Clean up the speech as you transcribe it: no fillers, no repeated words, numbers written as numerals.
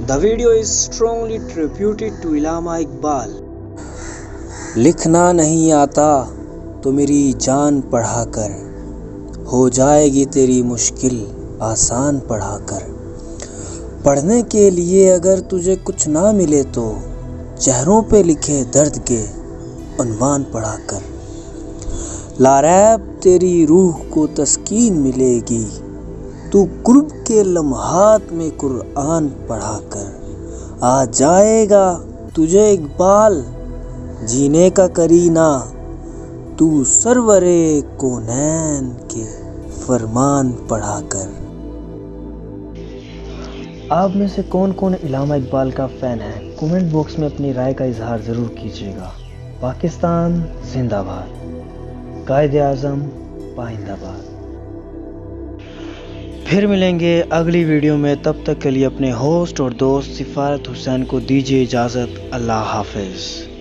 The video is strongly tributed to Allama Iqbal. लिखना नहीं आता तो मेरी जान पढ़ाकर, हो जाएगी तेरी मुश्किल आसान पढ़ाकर। पढ़ने के लिए अगर तुझे कुछ ना मिले तो चेहरों पे लिखे दर्द के उन्वान पढ़ाकर। लारैब तेरी रूह को तस्कीन मिलेगी, तू कुर्ब के लम्हात में कुरान पढ़ाकर। आ जाएगा तुझे इकबाल जीने का करीना, तू सरवरे कौनैन के फरमान पढ़ाकर। आप में से कौन कौन अल्लामा इकबाल का फ़ैन है? कमेंट बॉक्स में अपनी राय का इजहार ज़रूर कीजिएगा। पाकिस्तान जिंदाबाद, कायदे आज़म पाइंदाबाद। फिर मिलेंगे अगली वीडियो में, तब तक के लिए अपने होस्ट और दोस्त सिफारत हुसैन को दीजिए इजाज़त। अल्लाह हाफिज़।